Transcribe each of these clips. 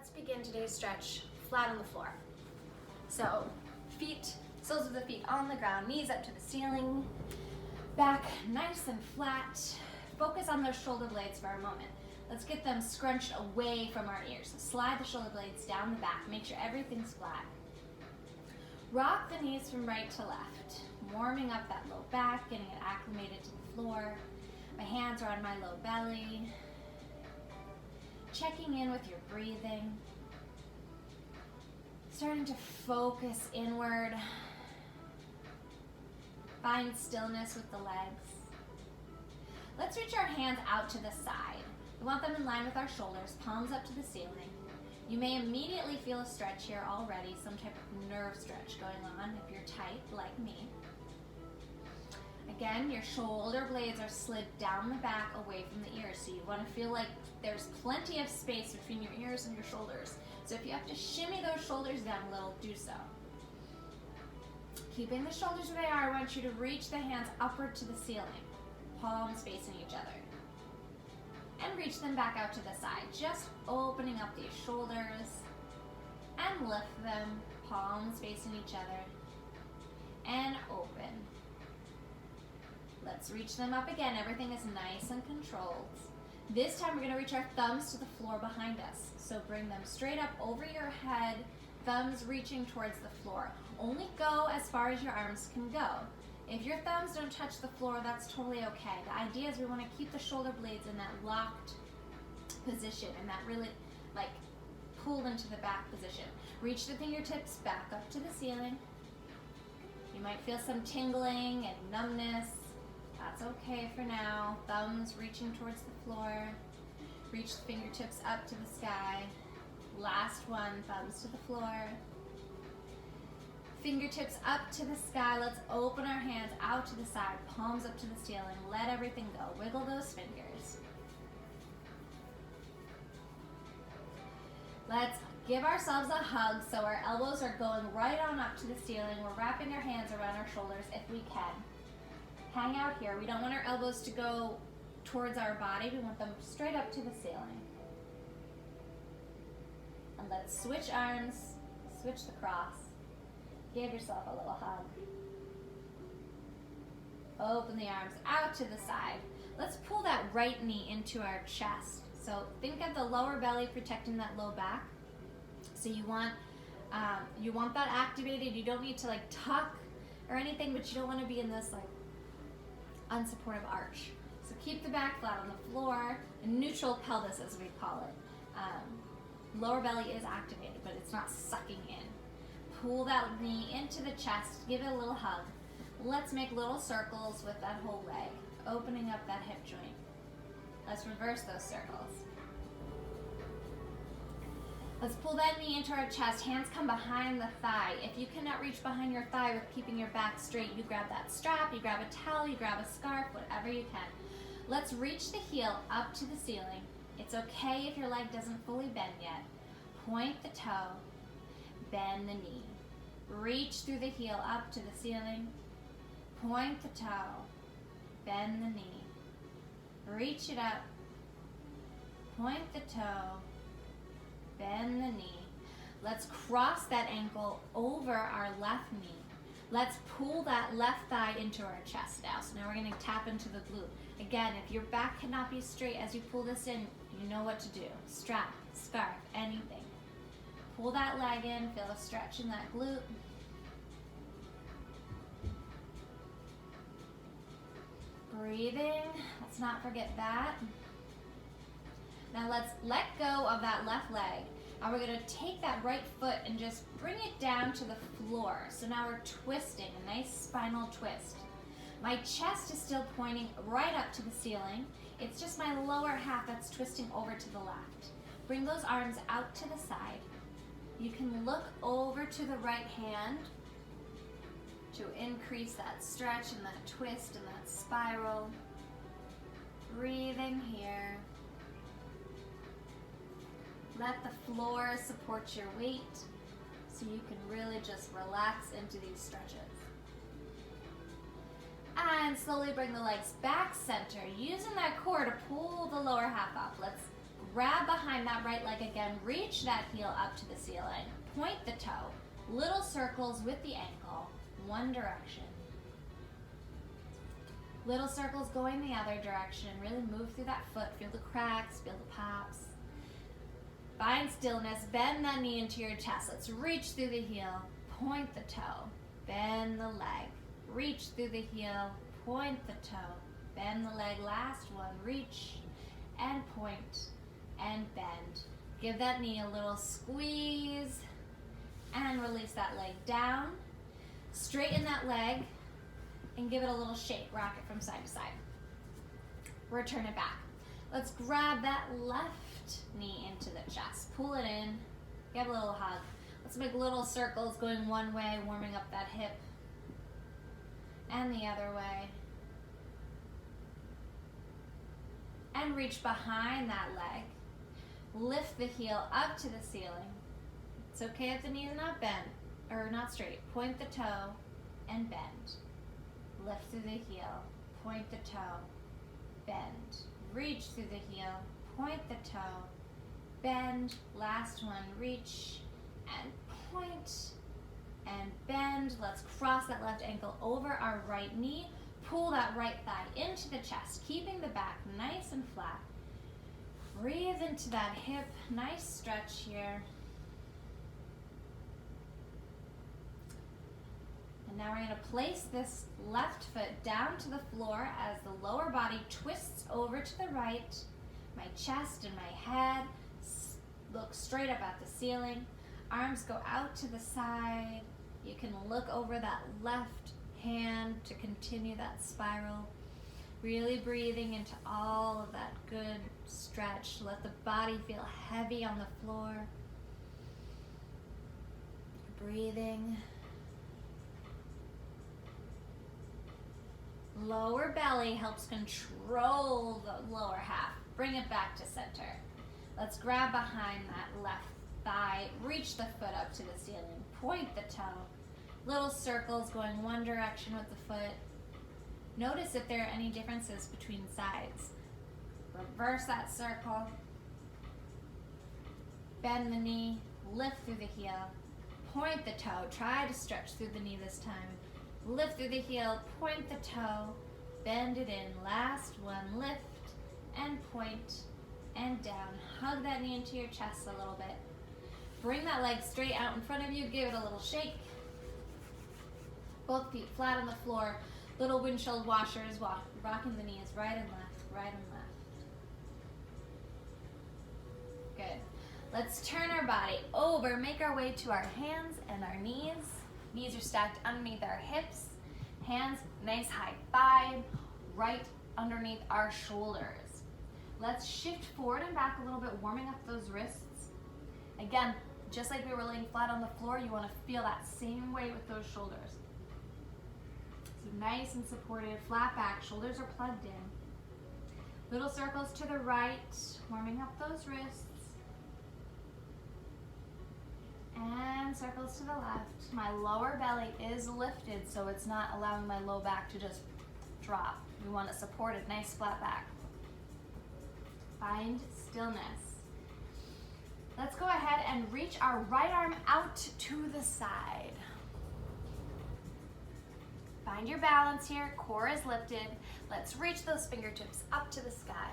Let's begin today's stretch flat on the floor. So feet, soles of the feet on the ground, knees up to the ceiling, back nice and flat. Focus on those shoulder blades for a moment. Let's get them scrunched away from our ears. Slide the shoulder blades down the back. Make sure everything's flat. Rock the knees from right to left, warming up that low back, getting it acclimated to the floor. My hands are on my low belly. Checking in with your breathing. Starting to focus inward. Find stillness with the legs. Let's reach our hands out to the side. We want them in line with our shoulders, palms up to the ceiling. You may immediately feel a stretch here already, some type of nerve stretch going on if you're tight like me. Again, your shoulder blades are slid down the back away from the ears, so you want to feel like there's plenty of space between your ears and your shoulders. So if you have to shimmy those shoulders down a little, do so. Keeping the shoulders where they are, I want you to reach the hands upward to the ceiling, palms facing each other. And reach them back out to the side, just opening up these shoulders and lift them, palms facing each other, and open. Let's reach them up again. Everything is nice and controlled. This time we're going to reach our thumbs to the floor behind us. So bring them straight up over your head, thumbs reaching towards the floor. Only go as far as your arms can go. If your thumbs don't touch the floor, that's totally okay. The idea is we want to keep the shoulder blades in that locked position and that really like pulled into the back position. Reach the fingertips back up to the ceiling. You might feel some tingling and numbness. That's okay for now. Thumbs reaching towards the floor. Reach the fingertips up to the sky. Last one, thumbs to the floor. Fingertips up to the sky. Let's open our hands out to the side, palms up to the ceiling. Let everything go. Wiggle those fingers. Let's give ourselves a hug so our elbows are going right on up to the ceiling. We're wrapping our hands around our shoulders if we can. Hang out here. We don't want our elbows to go towards our body. We want them straight up to the ceiling. And let's switch arms, switch the cross. Give yourself a little hug. Open the arms out to the side. Let's pull that right knee into our chest. So think of the lower belly protecting that low back. So you want that activated. You don't need to like tuck or anything, but you don't want to be in this like unsupportive arch. So keep the back flat on the floor, a neutral pelvis as we call it. Lower belly is activated, but it's not sucking in. Pull that knee into the chest, give it a little hug. Let's make little circles with that whole leg, opening up that hip joint. Let's reverse those circles. Let's pull that knee into our chest, hands come behind the thigh. If you cannot reach behind your thigh with keeping your back straight, you grab that strap, you grab a towel, you grab a scarf, whatever you can. Let's reach the heel up to the ceiling. It's okay if your leg doesn't fully bend yet. Point the toe, bend the knee. Reach through the heel up to the ceiling. Point the toe, bend the knee. Reach it up, point the toe, bend the knee. Let's cross that ankle over our left knee. Let's pull that left thigh into our chest now. So now we're going to tap into the glute. Again, if your back cannot be straight as you pull this in, you know what to do. Strap, scarf, anything. Pull that leg in, feel a stretch in that glute. Breathing, let's not forget that. Now let's let go of that left leg. Now we're going to take that right foot and just bring it down to the floor. So now we're twisting, a nice spinal twist. My chest is still pointing right up to the ceiling. It's just my lower half that's twisting over to the left. Bring those arms out to the side. You can look over to the right hand to increase that stretch and that twist and that spiral. Breathing here. Let the floor support your weight so you can really just relax into these stretches. And slowly bring the legs back center, using that core to pull the lower half up. Let's grab behind that right leg again, reach that heel up to the ceiling, point the toe, little circles with the ankle, one direction. Little circles going the other direction, really move through that foot, feel the cracks, feel the pops. Find stillness, bend that knee into your chest. Let's reach through the heel, point the toe, bend the leg, reach through the heel, point the toe, bend the leg, last one, reach and point and bend. Give that knee a little squeeze and release that leg down. Straighten that leg and give it a little shake, rock it from side to side. Return it back. Let's grab that left knee into the chest, pull it in, give a little hug. Let's make little circles going one way, warming up that hip, and the other way. And reach behind that leg. Lift the heel up to the ceiling. It's okay if the knee is not bent or not straight. Point the toe and bend. Lift through the heel, point the toe, bend. Reach through the heel, point the toe, bend. Last one, reach and point and bend. Let's cross that left ankle over our right knee. Pull that right thigh into the chest, keeping the back nice and flat. Breathe into that hip, nice stretch here. And now we're going to place this left foot down to the floor as the lower body twists over to the right. My chest and my head look straight up at the ceiling. Arms go out to the side. You can look over that left hand to continue that spiral. Really breathing into all of that good stretch. Let the body feel heavy on the floor. Breathing. Lower belly helps control the lower half. Bring it back to center. Let's grab behind that left thigh. Reach the foot up to the ceiling. Point the toe. Little circles going one direction with the foot. Notice if there are any differences between sides. Reverse that circle. Bend the knee. Lift through the heel. Point the toe. Try to stretch through the knee this time. Lift through the heel, point the toe, bend it in. Last one, lift and point and down. Hug that knee into your chest a little bit. Bring that leg straight out in front of you, give it a little shake. Both feet flat on the floor. Little windshield washers, rocking the knees right and left, right and left. Good. Let's turn our body over, make our way to our hands and our knees. Knees are stacked underneath our hips. Hands nice high thigh, right underneath our shoulders. Let's shift forward and back a little bit, warming up those wrists. Again, just like we were laying flat on the floor, you want to feel that same way with those shoulders. So nice and supported, flat back, shoulders are plugged in. Little circles to the right, warming up those wrists. And circles to the left. My lower belly is lifted, so it's not allowing my low back to just drop. We want to support it, nice flat back. Find stillness. Let's go ahead and reach our right arm out to the side. Find your balance here, core is lifted. Let's reach those fingertips up to the sky.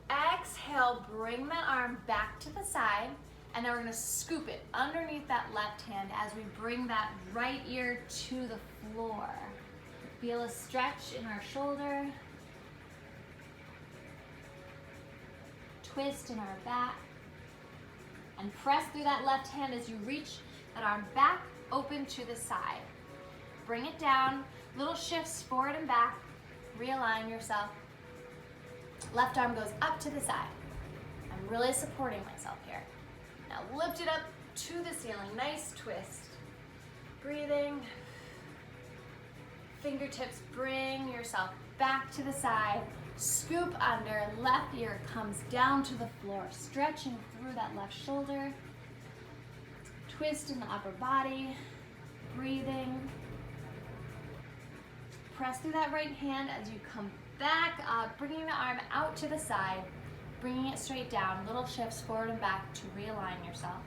Exhale, bring that arm back to the side, and now we're going to scoop it underneath that left hand as we bring that right ear to the floor. Feel a stretch in our shoulder. Twist in our back. And press through that left hand as you reach that arm back, open to the side. Bring it down, little shifts forward and back. Realign yourself. Left arm goes up to the side. I'm really supporting myself here. Now lift it up to the ceiling. Nice twist. Breathing. Fingertips, bring yourself back to the side. Scoop under. Left ear comes down to the floor. Stretching through that left shoulder. Twist in the upper body. Breathing. Press through that right hand as you come Back up, bringing the arm out to the side, bringing it straight down, little shifts forward and back to realign yourself.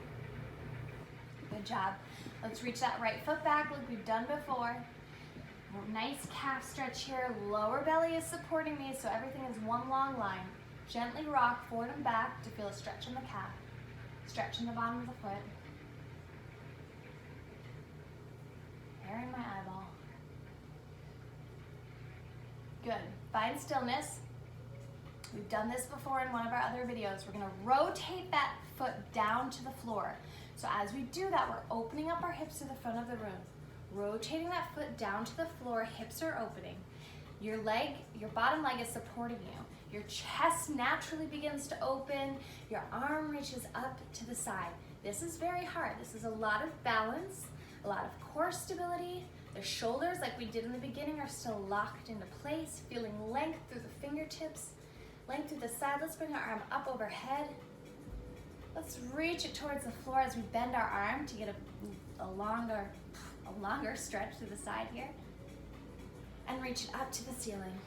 Good job. Let's reach that right foot back like we've done before. Nice calf stretch here. Lower belly is supporting me, so everything is one long line. Gently rock forward and back to feel a stretch in the calf, stretch in the bottom of the foot. Hair in my eyeball. Good. Find stillness. We've done this before in one of our other videos. We're going to rotate that foot down to the floor. So as we do that, we're opening up our hips to the front of the room. Rotating that foot down to the floor, hips are opening. Your bottom leg is supporting you. Your chest naturally begins to open. Your arm reaches up to the side. This is very hard. This is a lot of balance, a lot of core stability. The shoulders, like we did in the beginning, are still locked into place, feeling length through the fingertips, length through the side. Let's bring our arm up overhead. Let's reach it towards the floor as we bend our arm to get a longer stretch through the side here. And reach it up to the ceiling.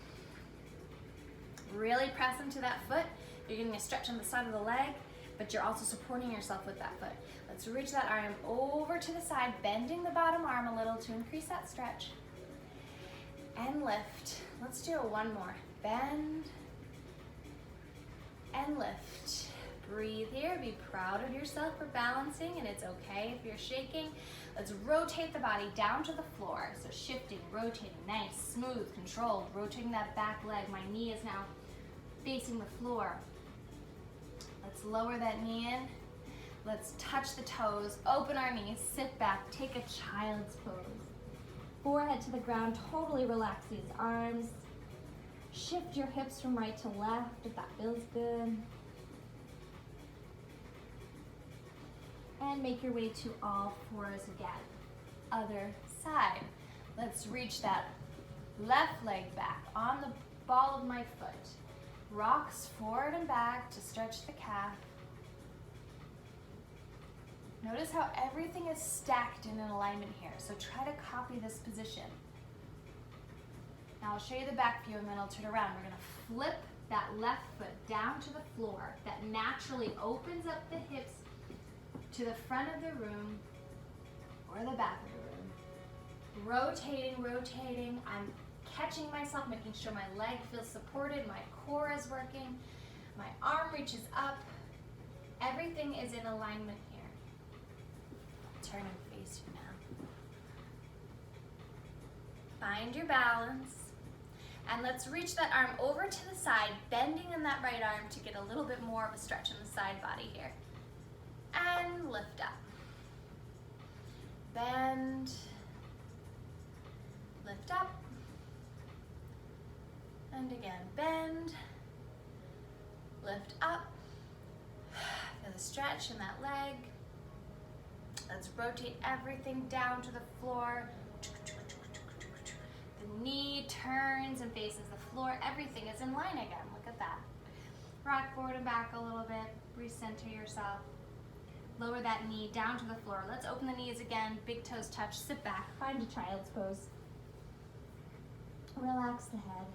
Really press into that foot. You're getting a stretch on the side of the leg, but you're also supporting yourself with that foot. Let's reach that arm over to the side, bending the bottom arm a little to increase that stretch. And lift. Let's do one more. Bend and lift. Breathe here. Be proud of yourself for balancing, and it's okay if you're shaking. Let's rotate the body down to the floor. So shifting, rotating, nice, smooth, controlled. Rotating that back leg. My knee is now facing the floor. Let's lower that knee in. Let's touch the toes, open our knees, sit back, take a child's pose. Forehead to the ground, totally relax these arms. Shift your hips from right to left if that feels good. And make your way to all fours again. Other side. Let's reach that left leg back on the ball of my foot. Rocks forward and back to stretch the calf. Notice how everything is stacked in an alignment here, so try to copy this position. Now I'll show you the back view and then I'll turn around. We're going to flip that left foot down to the floor. That naturally opens up the hips to the front of the room or the back of the room. Rotating, rotating. I'm catching myself, making sure my leg feels supported, my core is working, my arm reaches up. Everything is in alignment here. Turn and face you now. Find your balance. And let's reach that arm over to the side, bending in that right arm to get a little bit more of a stretch in the side body here. And lift up. Bend. Lift up. And again, bend. Lift up. Feel the stretch in that leg. Let's rotate everything down to the floor. The knee turns and faces the floor. Everything is in line again. Look at that. Rock forward and back a little bit. Recenter yourself. Lower that knee down to the floor. Let's open the knees again. Big toes touch. Sit back. Find a child's pose. Relax the head.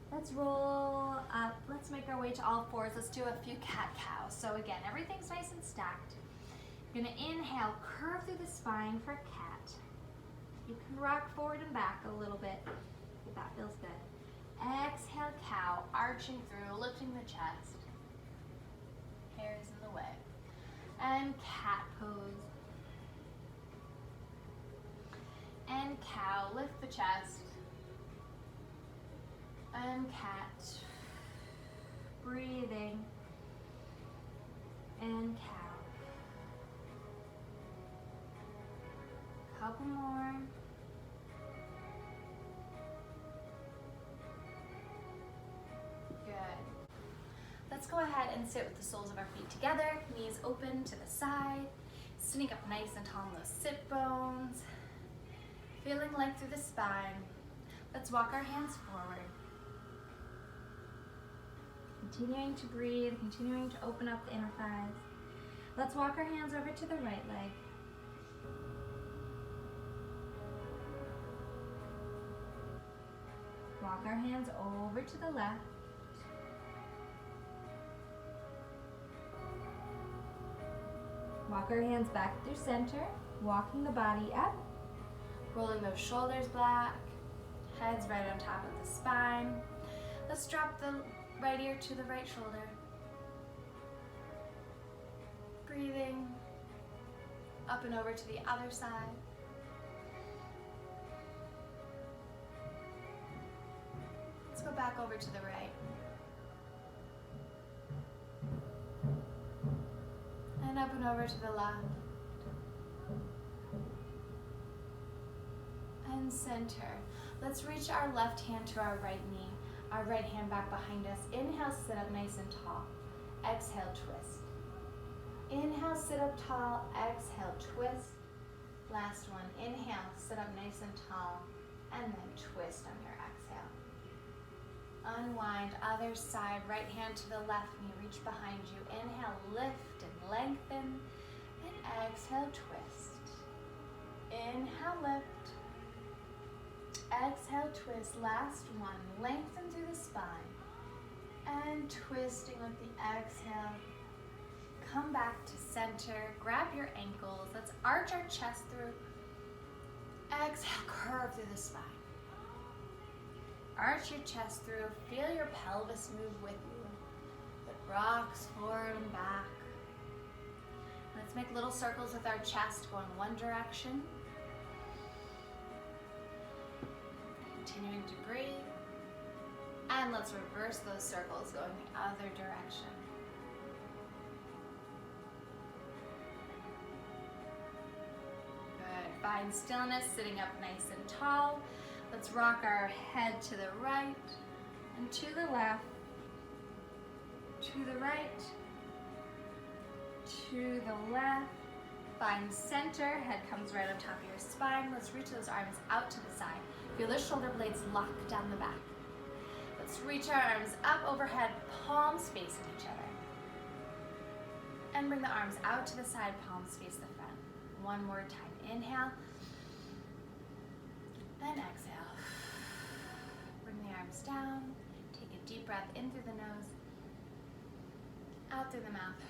Let's roll up. Let's make our way to all fours. Let's do a few cat-cows. So again, everything's nice and stacked. You're gonna inhale, curve through the spine for cat. You can rock forward and back a little bit if that feels good. Exhale, cow, arching through, lifting the chest. Hair is in the way. And cat pose. And cow, lift the chest. And cat, breathing, and cow. Couple more. Good. Let's go ahead and sit with the soles of our feet together, knees open to the side, sitting up nice and tall in those sit bones, feeling length through the spine. Let's walk our hands forward. Continuing to breathe, continuing to open up the inner thighs. Let's walk our hands over to the right leg. Walk our hands over to the left. Walk our hands back through center, walking the body up, rolling those shoulders back, heads right on top of the spine. Let's drop the right ear to the right shoulder. Breathing up and over to the other side. Let's go back over to the right. And up and over to the left. And center. Let's reach our left hand to our right knee. Our right hand back behind us. Inhale, sit up nice and tall. Exhale, twist. Inhale, sit up tall. Exhale, twist. Last one. Inhale, sit up nice and tall. And then twist on your exhale. Unwind, other side. Right hand to the left knee. Reach behind you. Inhale, lift and lengthen. And exhale, twist. Inhale, lift. Exhale, twist. Last one. Lengthen through the spine. And twisting with the exhale. Come back to center. Grab your ankles. Let's arch our chest through. Exhale, curve through the spine. Arch your chest through. Feel your pelvis move with you. It rocks forward and back. Let's make little circles with our chest going one direction. Continuing to breathe. And let's reverse those circles going the other direction. Good. Find stillness, sitting up nice and tall. Let's rock our head to the right and to the left, to the right, to the left. Find center, head comes right on top of your spine. Let's reach those arms out to the side. Feel the shoulder blades lock down the back. Let's reach our arms up overhead, palms facing each other. And bring the arms out to the side, palms face the front. One more time. Inhale. And exhale. Bring the arms down. Take a deep breath in through the nose, out through the mouth.